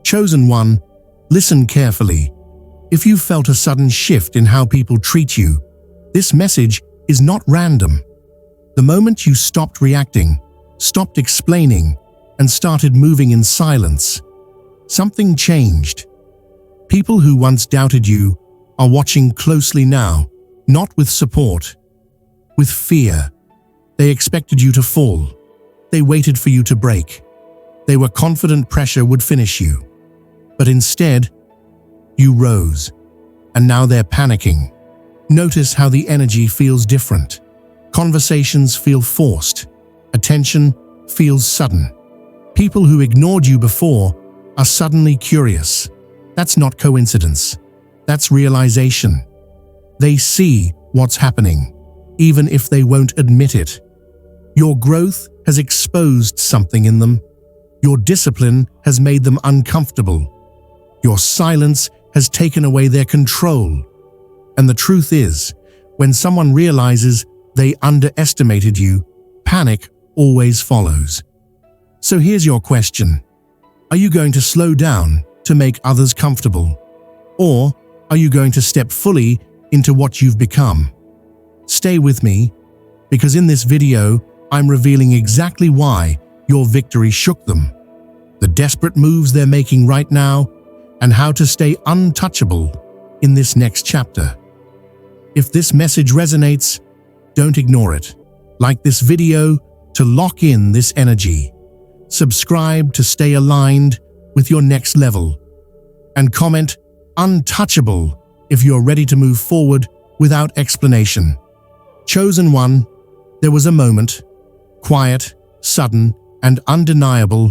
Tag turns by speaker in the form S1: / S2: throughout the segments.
S1: Chosen one, listen carefully. If you felt a sudden shift in how people treat you, this message is not random. The moment you stopped reacting, stopped explaining, and started moving in silence, something changed. People who once doubted you are watching closely now, not with support, with fear. They expected you to fall. They waited for you to break. They were confident pressure would finish you. But instead, you rose. And now they're panicking. Notice how the energy feels different. Conversations feel forced. Attention feels sudden. People who ignored you before are suddenly curious. That's not coincidence. That's realization. They see what's happening, even if they won't admit it. Your growth has exposed something in them. Your discipline has made them uncomfortable. Your silence has taken away their control. And the truth is, when someone realizes they underestimated you, panic always follows. So here's your question. Are you going to slow down to make others comfortable? Or are you going to step fully into what you've become? Stay with me, because in this video, I'm revealing exactly why your victory shook them, the desperate moves they're making right now, and how to stay untouchable in this next chapter. If this message resonates, don't ignore it. Like this video to lock in this energy. Subscribe to stay aligned with your next level. And comment "Untouchable" if you're ready to move forward without explanation. Chosen one, there was a moment, quiet, sudden, and undeniable,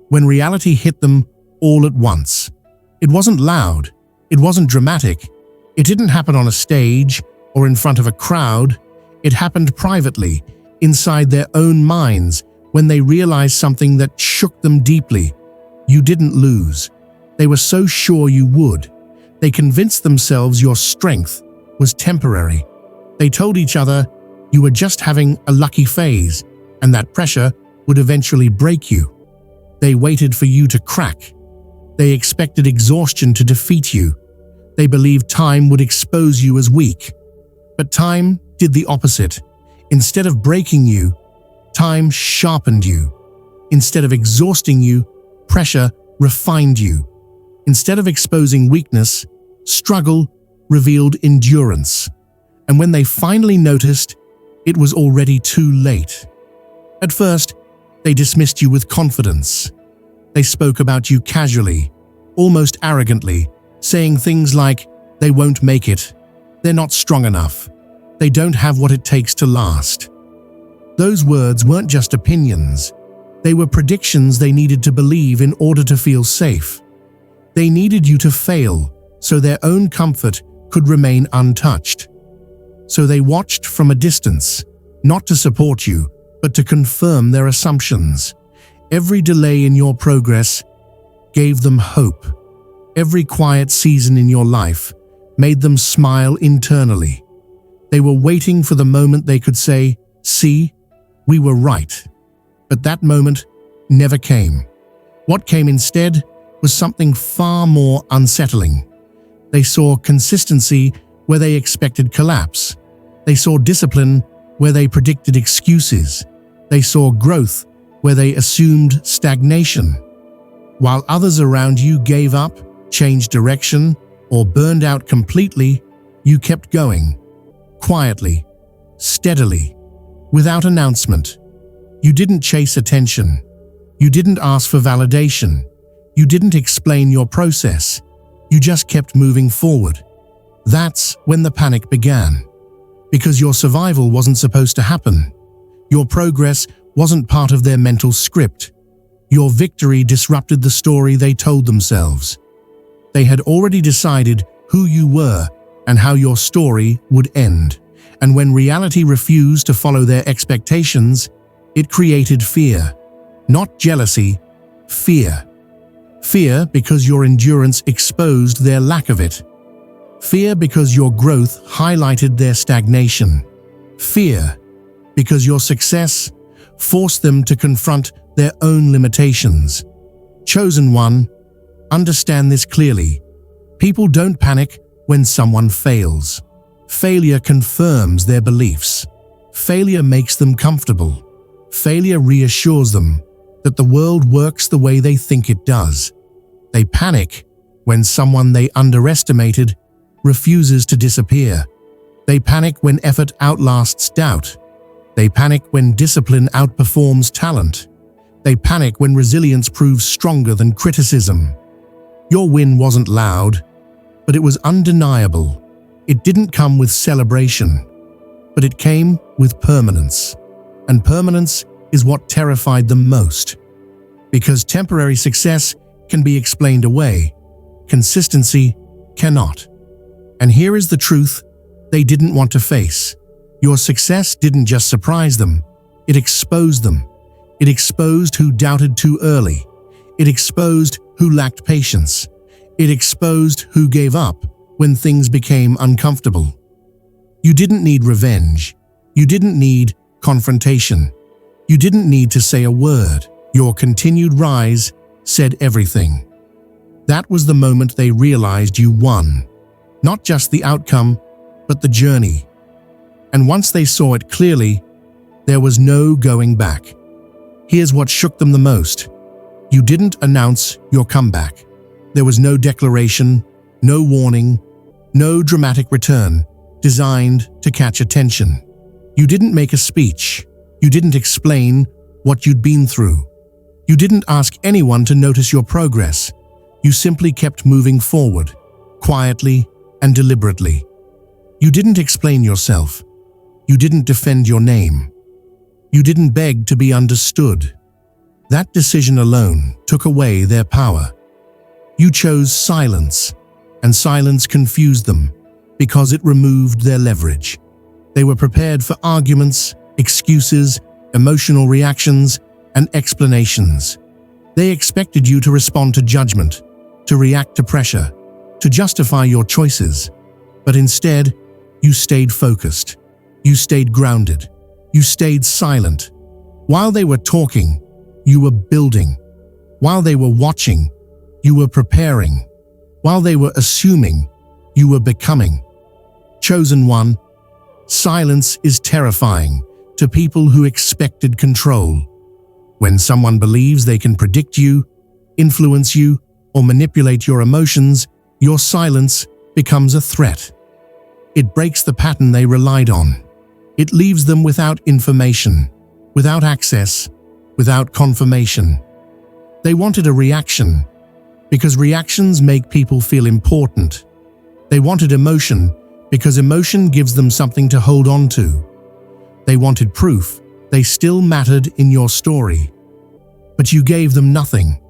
S1: when reality hit them all at once. It wasn't loud, it wasn't dramatic, it didn't happen on a stage or in front of a crowd. It happened privately, inside their own minds, when they realized something that shook them deeply. You didn't lose. They were so sure you would. They convinced themselves your strength was temporary. They told each other you were just having a lucky phase, and that pressure would eventually break you. They waited for you to crack. They expected exhaustion to defeat you. They believed time would expose you as weak. But time did the opposite. Instead of breaking you, time sharpened you. Instead of exhausting you, pressure refined you. Instead of exposing weakness, struggle revealed endurance. And when they finally noticed, it was already too late. At first, they dismissed you with confidence. They spoke about you casually, almost arrogantly, saying things like, "They won't make it. They're not strong enough. They don't have what it takes to last." Those words weren't just opinions. They were predictions they needed to believe in order to feel safe. They needed you to fail so their own comfort could remain untouched. So they watched from a distance, not to support you, but to confirm their assumptions. Every delay in your progress gave them hope. Every quiet season in your life made them smile internally. They were waiting for the moment they could say, "See, we were right." But that moment never came. What came instead was something far more unsettling. They saw consistency where they expected collapse. They saw discipline where they predicted excuses. They saw growth where they assumed stagnation. While others around you gave up, changed direction, or burned out completely, you kept going. Quietly, steadily, without announcement. You didn't chase attention. You didn't ask for validation. You didn't explain your process. You just kept moving forward. That's when the panic began. Because your survival wasn't supposed to happen. Your progress wasn't part of their mental script. Your victory disrupted the story they told themselves. They had already decided who you were and how your story would end. And when reality refused to follow their expectations, it created fear. Not jealousy, fear. Fear because your endurance exposed their lack of it. Fear because your growth highlighted their stagnation. Fear because your success forced them to confront their own limitations. Chosen one, Understand this clearly. People don't panic when someone fails. Failure confirms their beliefs. Failure makes them comfortable. Failure reassures them that the world works the way they think it does. They panic when someone they underestimated refuses to disappear. They panic when effort outlasts doubt. They panic when discipline outperforms talent. They panic when resilience proves stronger than criticism. Your win wasn't loud, but it was undeniable. It didn't come with celebration, but it came with permanence. And permanence is what terrified them most. Because temporary success can be explained away, consistency cannot. And here is the truth they didn't want to face. Your success didn't just surprise them, it exposed them. It exposed who doubted too early. It exposed who lacked patience. It exposed who gave up when things became uncomfortable. You didn't need revenge. You didn't need confrontation. You didn't need to say a word. Your continued rise said everything. That was the moment they realized you won. Not just the outcome, but the journey. And once they saw it clearly, there was no going back. Here's what shook them the most. You didn't announce your comeback. There was no declaration, no warning, no dramatic return designed to catch attention. You didn't make a speech. You didn't explain what you'd been through. You didn't ask anyone to notice your progress. You simply kept moving forward, quietly and deliberately. You didn't explain yourself. You didn't defend your name. You didn't beg to be understood. That decision alone took away their power. You chose silence, and silence confused them because it removed their leverage. They were prepared for arguments, excuses, emotional reactions, and explanations. They expected you to respond to judgment, to react to pressure, to justify your choices. But instead, you stayed focused. You stayed grounded. You stayed silent. While they were talking, you were building. While they were watching, you were preparing. While they were assuming, you were becoming. Chosen one, silence is terrifying to people who expected control. When someone believes they can predict you, influence you, or manipulate your emotions, your silence becomes a threat. It breaks the pattern they relied on. It leaves them without information, without access, without confirmation. They wanted a reaction, because reactions make people feel important. They wanted emotion, because emotion gives them something to hold on to. They wanted proof they still mattered in your story. But you gave them nothing,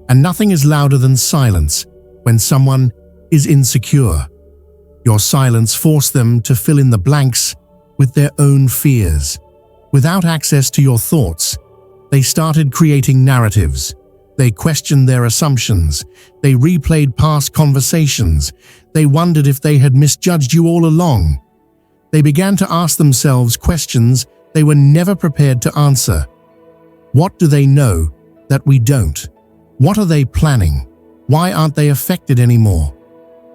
S1: and nothing is louder than silence when someone is insecure. Your silence forced them to fill in the blanks with their own fears. Without access to your thoughts, they started creating narratives. They questioned their assumptions. They replayed past conversations. They wondered if they had misjudged you all along. They began to ask themselves questions they were never prepared to answer. What do they know that we don't? What are they planning? Why aren't they affected anymore?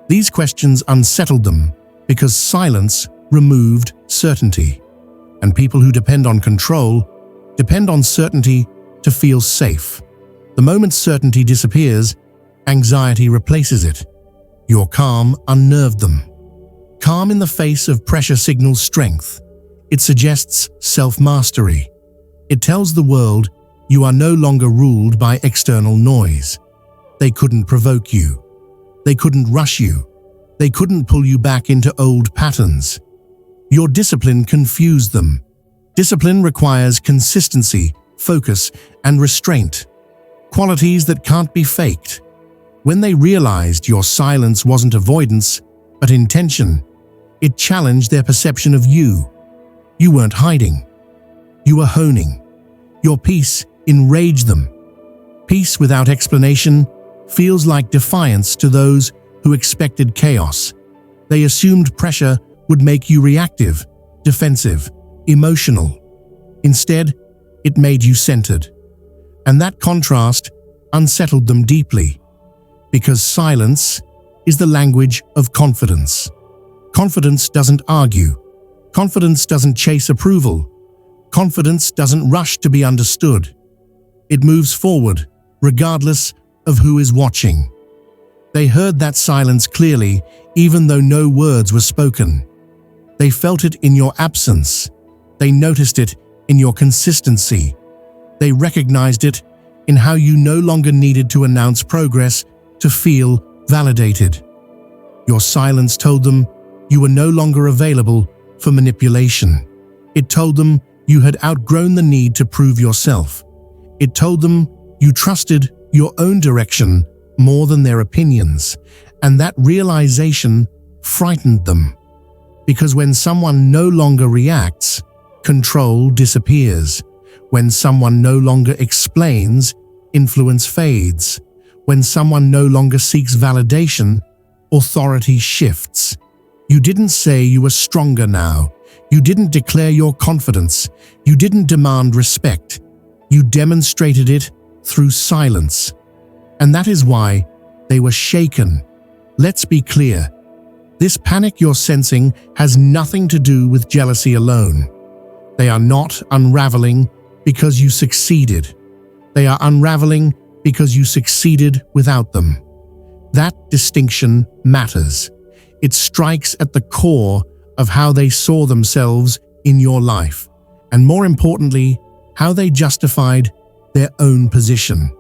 S1: These questions unsettled them because silence removed certainty. And people who depend on control depend on certainty to feel safe. The moment certainty disappears, anxiety replaces it. Your calm unnerved them. Calm in the face of pressure signals strength. It suggests self-mastery. It tells the world you are no longer ruled by external noise. They couldn't provoke you. They couldn't rush you. They couldn't pull you back into old patterns. Your discipline confused them. Discipline requires consistency, focus, and restraint. Qualities that can't be faked. When they realized your silence wasn't avoidance, but intention, it challenged their perception of you. You weren't hiding. You were honing. Your peace enraged them. Peace without explanation feels like defiance to those who expected chaos. They assumed pressure would make you reactive, defensive, emotional. Instead, it made you centered. And that contrast unsettled them deeply. Because silence is the language of confidence. Confidence doesn't argue. Confidence doesn't chase approval. Confidence doesn't rush to be understood. It moves forward, regardless of who is watching. They heard that silence clearly, even though no words were spoken. They felt it in your absence. They noticed it in your consistency. They recognized it in how you no longer needed to announce progress to feel validated. Your silence told them you were no longer available for manipulation. It told them you had outgrown the need to prove yourself. It told them you trusted your own direction more than their opinions, and that realization frightened them. Because when someone no longer reacts, control disappears. When someone no longer explains, influence fades. When someone no longer seeks validation, authority shifts. You didn't say you were stronger now. You didn't declare your confidence. You didn't demand respect. You demonstrated it through silence. And that is why they were shaken. Let's be clear. This panic you're sensing has nothing to do with jealousy alone. They are not unraveling because you succeeded. They are unraveling because you succeeded without them. That distinction matters. It strikes at the core of how they saw themselves in your life, and more importantly, how they justified their own position.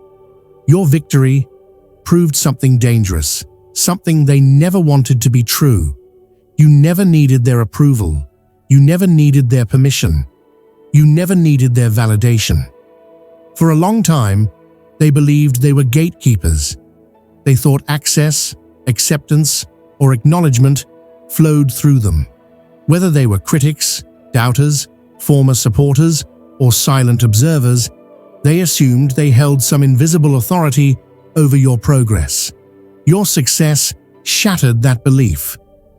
S1: Your victory proved something dangerous, something they never wanted to be true. You never needed their approval. You never needed their permission. You never needed their validation. For a long time, they believed they were gatekeepers. They thought access, acceptance, or acknowledgement flowed through them. Whether they were critics, doubters, former supporters, or silent observers, they assumed they held some invisible authority over your progress. Your success shattered that belief.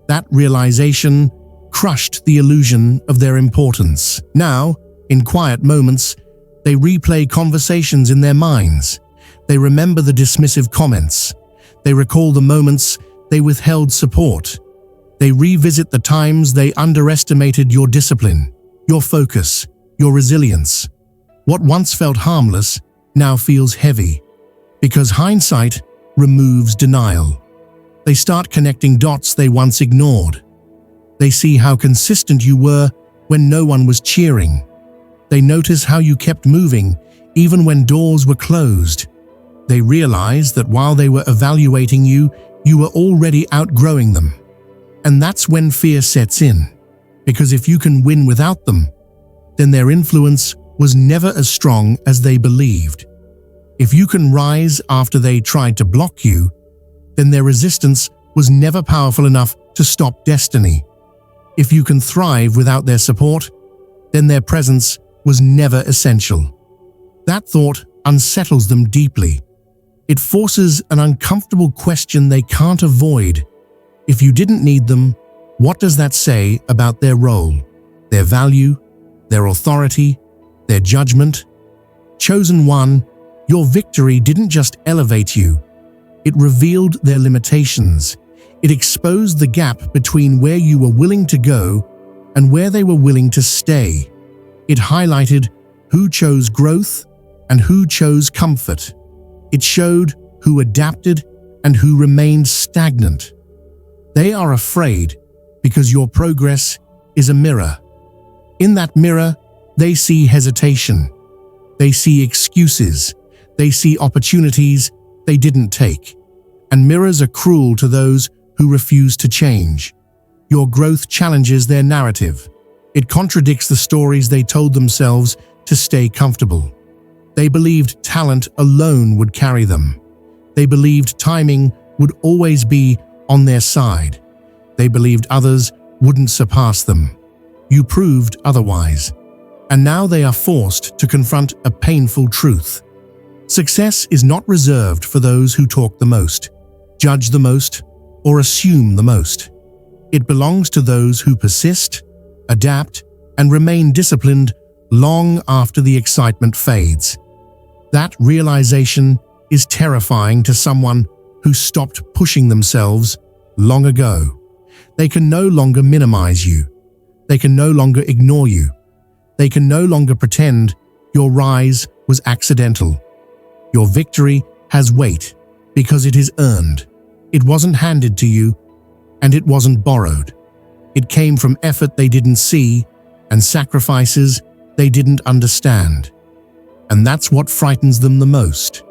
S1: That realization crushed the illusion of their importance. Now, in quiet moments, they replay conversations in their minds. They remember the dismissive comments. They recall the moments they withheld support. They revisit the times they underestimated your discipline, your focus, your resilience. What once felt harmless now feels heavy, because hindsight removes denial. They start connecting dots they once ignored. They see how consistent you were when no one was cheering. They notice how you kept moving even when doors were closed. They realize that while they were evaluating you, you were already outgrowing them. And that's when fear sets in, because if you can win without them, then their influence was never as strong as they believed. If you can rise after they tried to block you, then their resistance was never powerful enough to stop destiny. If you can thrive without their support, then their presence was never essential. That thought unsettles them deeply. It forces an uncomfortable question they can't avoid. If you didn't need them, what does that say about their role, their value, their authority, their judgment? Chosen one, your victory didn't just elevate you. It revealed their limitations. It exposed the gap between where you were willing to go and where they were willing to stay. It highlighted who chose growth and who chose comfort. It showed who adapted and who remained stagnant. They are afraid because your progress is a mirror. In that mirror, they see hesitation. They see excuses. They see opportunities they didn't take. And mirrors are cruel to those who refuse to change. Your growth challenges their narrative. It contradicts the stories they told themselves to stay comfortable. They believed talent alone would carry them. They believed timing would always be on their side. They believed others wouldn't surpass them. You proved otherwise. And now they are forced to confront a painful truth. Success is not reserved for those who talk the most, judge the most, or assume the most. It belongs to those who persist, adapt, and remain disciplined long after the excitement fades. That realization is terrifying to someone who stopped pushing themselves long ago. They can no longer minimize you. They can no longer ignore you. They can no longer pretend your rise was accidental. Your victory has weight because it is earned. It wasn't handed to you, and it wasn't borrowed. It came from effort they didn't see and sacrifices they didn't understand. And that's what frightens them the most.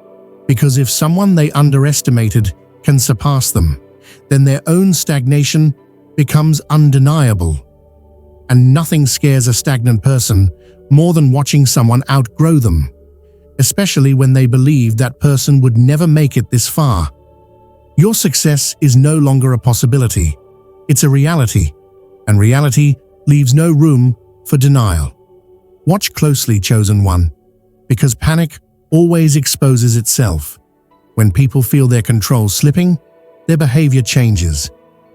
S1: Because if someone they underestimated can surpass them, then their own stagnation becomes undeniable. And nothing scares a stagnant person more than watching someone outgrow them, especially when they believe that person would never make it this far. Your success is no longer a possibility. It's a reality, and reality leaves no room for denial. Watch closely, chosen one, because panic always exposes itself. When people feel their control slipping, their behavior changes.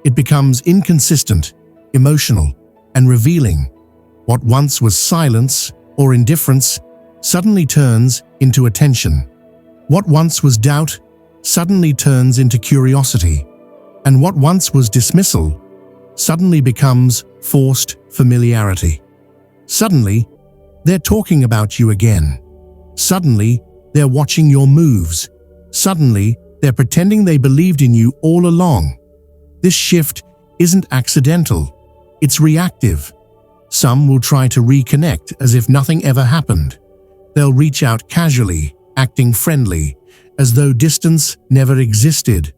S1: It becomes inconsistent, emotional, and revealing. What once was silence or indifference suddenly turns into attention. What once was doubt suddenly turns into curiosity. And what once was dismissal suddenly becomes forced familiarity. Suddenly, they're talking about you again. Suddenly, they're watching your moves. Suddenly, they're pretending they believed in you all along. This shift isn't accidental. It's reactive. Some will try to reconnect as if nothing ever happened. They'll reach out casually, acting friendly, as though distance never existed.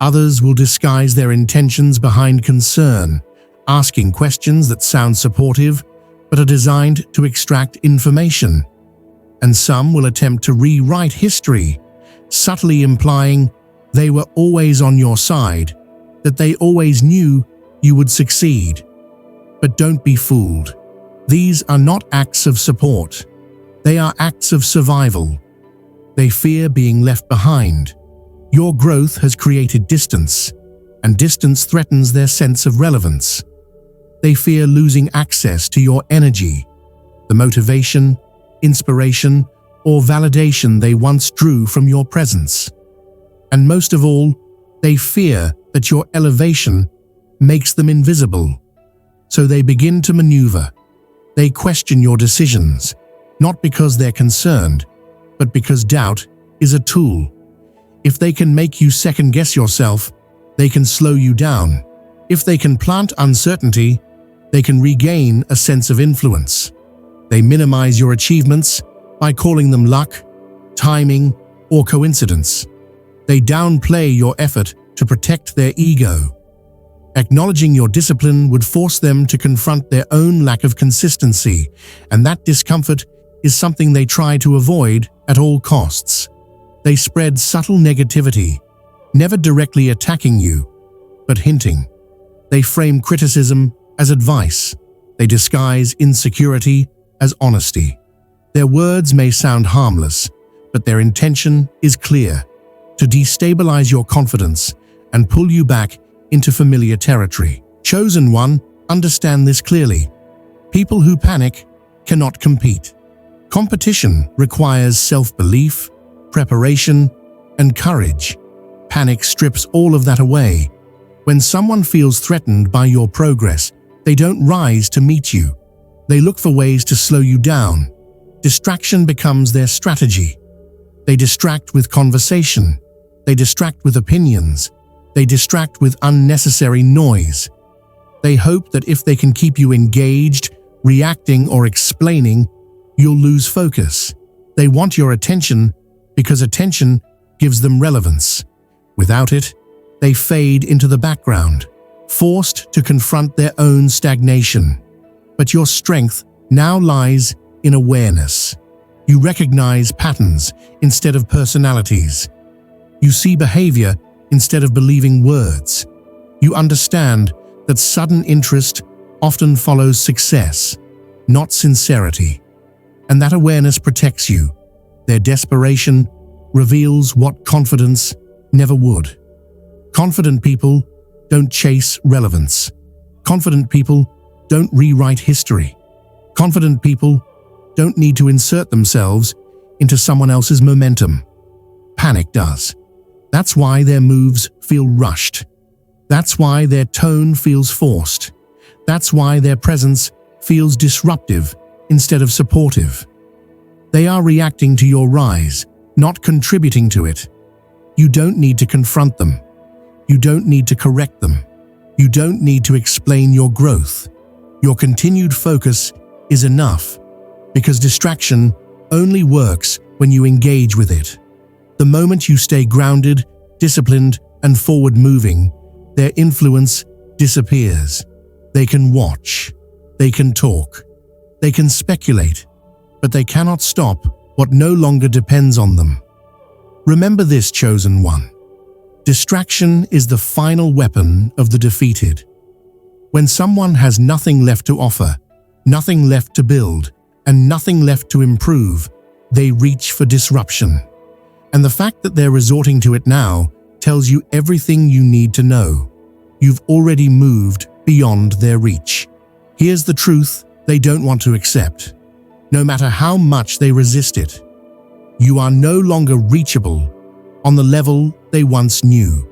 S1: Others will disguise their intentions behind concern, asking questions that sound supportive but are designed to extract information. And some will attempt to rewrite history, subtly implying they were always on your side, that they always knew you would succeed. But don't be fooled. These are not acts of support. They are acts of survival. They fear being left behind. Your growth has created distance, and distance threatens their sense of relevance. They fear losing access to your energy, the motivation, inspiration, or validation they once drew from your presence. And most of all, they fear that your elevation makes them invisible. So they begin to maneuver. They question your decisions, not because they're concerned, but because doubt is a tool. If they can make you second-guess yourself, they can slow you down. If they can plant uncertainty, they can regain a sense of influence. They minimize your achievements by calling them luck, timing, or coincidence. They downplay your effort to protect their ego. Acknowledging your discipline would force them to confront their own lack of consistency, and that discomfort is something they try to avoid at all costs. They spread subtle negativity, never directly attacking you, but hinting. They frame criticism as advice. They disguise insecurity as honesty. Their words may sound harmless, but their intention is clear: to destabilize your confidence and pull you back into familiar territory. Chosen one, understand this clearly. People who panic cannot compete. Competition requires self-belief, preparation, and courage. Panic strips all of that away. When someone feels threatened by your progress, they don't rise to meet you. They look for ways to slow you down. Distraction becomes their strategy. They distract with conversation. They distract with opinions. They distract with unnecessary noise. They hope that if they can keep you engaged, reacting, or explaining, you'll lose focus. They want your attention because attention gives them relevance. Without it, they fade into the background, forced to confront their own stagnation. But your strength now lies in awareness. You recognize patterns instead of personalities. You see behavior instead of believing words. You understand that sudden interest often follows success, not sincerity. And that awareness protects you. Their desperation reveals what confidence never would. Confident people don't chase relevance. Confident people don't rewrite history. Confident people don't need to insert themselves into someone else's momentum. Panic does. That's why their moves feel rushed. That's why their tone feels forced. That's why their presence feels disruptive instead of supportive. They are reacting to your rise, not contributing to it. You don't need to confront them. You don't need to correct them. You don't need to explain your growth. Your continued focus is enough, because distraction only works when you engage with it. The moment you stay grounded, disciplined, and forward-moving, their influence disappears. They can watch. They can talk. They can speculate, but they cannot stop what no longer depends on them. Remember this, chosen one. Distraction is the final weapon of the defeated. When someone has nothing left to offer, nothing left to build, and nothing left to improve, they reach for disruption. And the fact that they're resorting to it now tells you everything you need to know. You've already moved beyond their reach. Here's the truth they don't want to accept. No matter how much they resist it, you are no longer reachable on the level they once knew.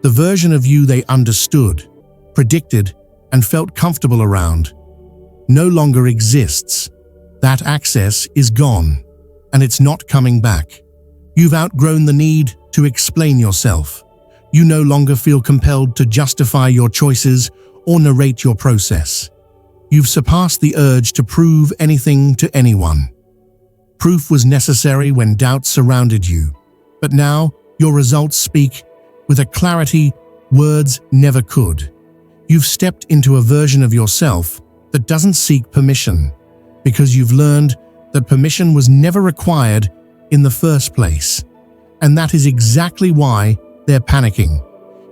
S1: The version of you they understood, predicted, and felt comfortable around no longer exists. That access is gone, and it's not coming back. You've outgrown the need to explain yourself. You no longer feel compelled to justify your choices or narrate your process. You've surpassed the urge to prove anything to anyone. Proof was necessary when doubts surrounded you, but now your results speak with a clarity words never could. You've stepped into a version of yourself that doesn't seek permission, because you've learned that permission was never required in the first place. And that is exactly why they're panicking.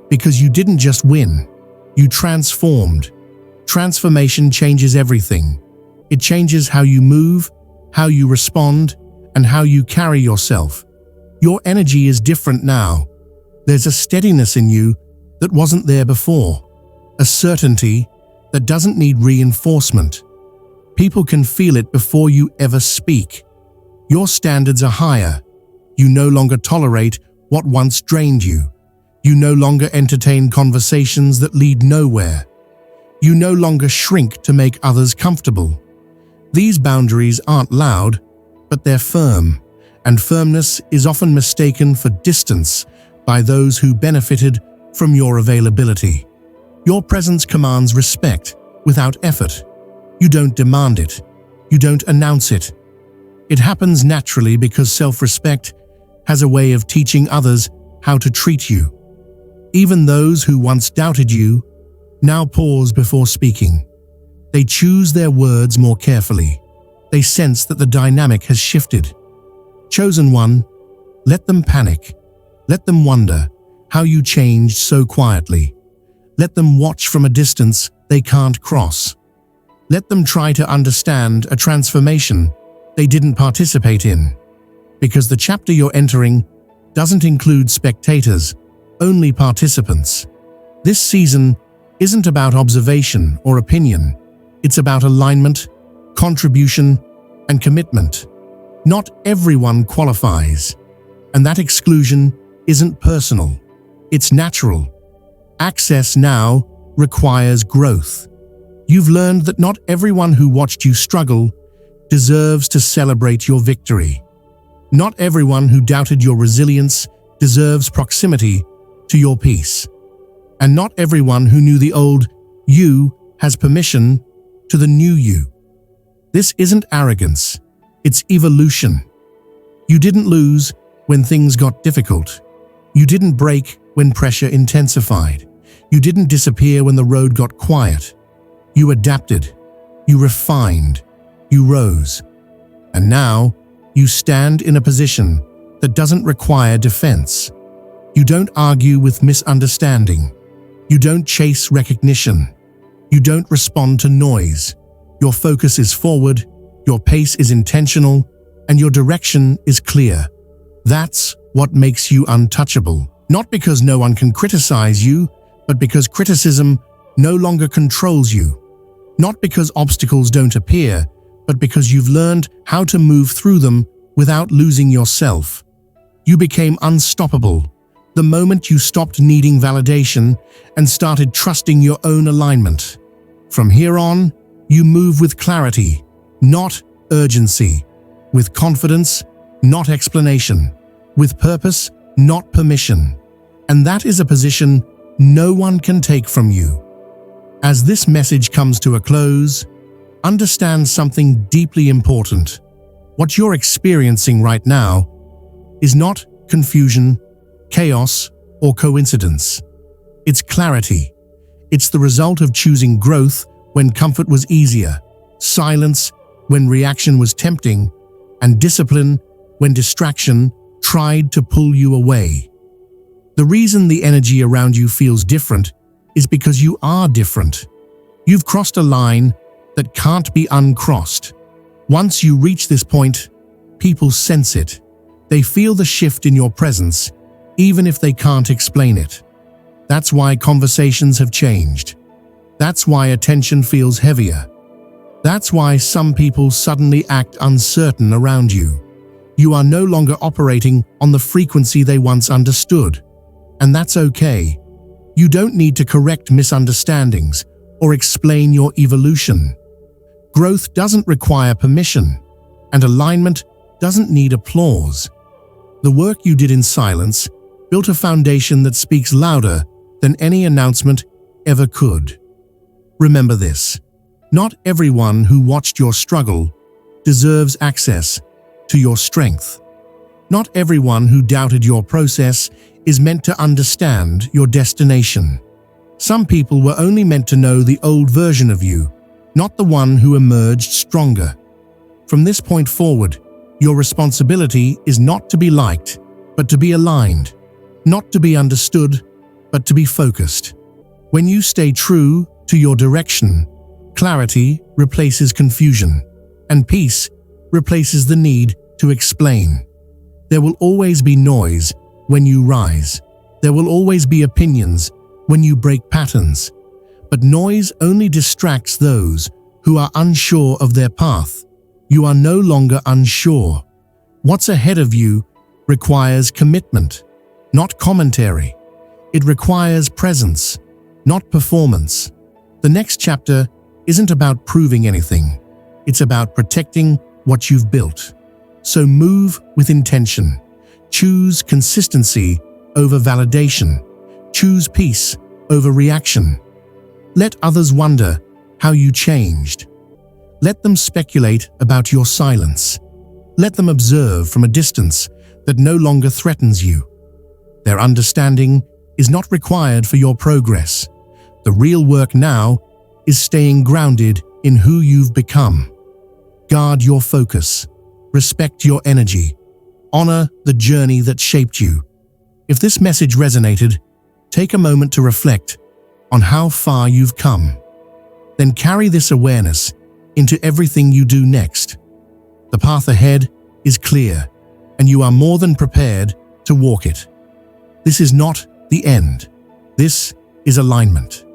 S1: Because you didn't just win, you transformed. Transformation changes everything. It changes how you move, how you respond, and how you carry yourself. Your energy is different now. There's a steadiness in you that wasn't there before. A certainty that doesn't need reinforcement. People can feel it before you ever speak. Your standards are higher. You no longer tolerate what once drained you. You no longer entertain conversations that lead nowhere. You no longer shrink to make others comfortable. These boundaries aren't loud, but they're firm, and firmness is often mistaken for distance by those who benefited from your availability. Your presence commands respect without effort. You don't demand it. You don't announce it. It happens naturally because self-respect has a way of teaching others how to treat you. Even those who once doubted you now pause before speaking. They choose their words more carefully. They sense that the dynamic has shifted. Chosen one, let them panic. Let them wonder how you changed so quietly. Let them watch from a distance they can't cross. Let them try to understand a transformation they didn't participate in. Because the chapter you're entering doesn't include spectators, only participants. This season isn't about observation or opinion. It's about alignment, contribution, and commitment. Not everyone qualifies, and that exclusion isn't personal. It's natural. Access now requires growth. You've learned that not everyone who watched you struggle deserves to celebrate your victory. Not everyone who doubted your resilience deserves proximity to your peace. And not everyone who knew the old you has permission to the new you. This isn't arrogance, it's evolution. You didn't lose when things got difficult. You didn't break when pressure intensified. You didn't disappear when the road got quiet. You adapted. You refined. You rose. And now, you stand in a position that doesn't require defense. You don't argue with misunderstanding. You don't chase recognition. You don't respond to noise. Your focus is forward, your pace is intentional, and your direction is clear. That's what makes you untouchable. Not because no one can criticize you, but because criticism no longer controls you. Not because obstacles don't appear, but because you've learned how to move through them without losing yourself. You became unstoppable, The moment you stopped needing validation and started trusting your own alignment. From here on, you move with clarity, not urgency, with confidence, not explanation, with purpose, not permission. And that is a position no one can take from you. As this message comes to a close, understand something deeply important. What you're experiencing right now is not confusion, chaos, or coincidence. It's clarity. It's the result of choosing growth when comfort was easier, silence when reaction was tempting, and discipline when distraction tried to pull you away. The reason the energy around you feels different is because you are different. You've crossed a line that can't be uncrossed. Once you reach this point, people sense it. They feel the shift in your presence, even if they can't explain it. That's why conversations have changed. That's why attention feels heavier. That's why some people suddenly act uncertain around you. You are no longer operating on the frequency they once understood. And that's okay. You don't need to correct misunderstandings or explain your evolution. Growth doesn't require permission, and alignment doesn't need applause. The work you did in silence built a foundation that speaks louder than any announcement ever could. Remember this: not everyone who watched your struggle deserves access to your strength. Not everyone who doubted your process is meant to understand your destination. Some people were only meant to know the old version of you, not the one who emerged stronger. From this point forward, your responsibility is not to be liked, but to be aligned, not to be understood, but to be focused. When you stay true to your direction, clarity replaces confusion, and peace replaces the need to explain. There will always be noise when you rise. There will always be opinions when you break patterns. But noise only distracts those who are unsure of their path. You are no longer unsure. What's ahead of you requires commitment, not commentary. It requires presence, not performance. The next chapter isn't about proving anything. It's about protecting what you've built. So move with intention. Choose consistency over validation. Choose peace over reaction. Let others wonder how you changed. Let them speculate about your silence. Let them observe from a distance that no longer threatens you. Their understanding is not required for your progress. The real work now is staying grounded in who you've become. Guard your focus. Respect your energy. Honor the journey that shaped you. If this message resonated, take a moment to reflect on how far you've come. Then carry this awareness into everything you do next. The path ahead is clear, and you are more than prepared to walk it. This is not the end. This is alignment.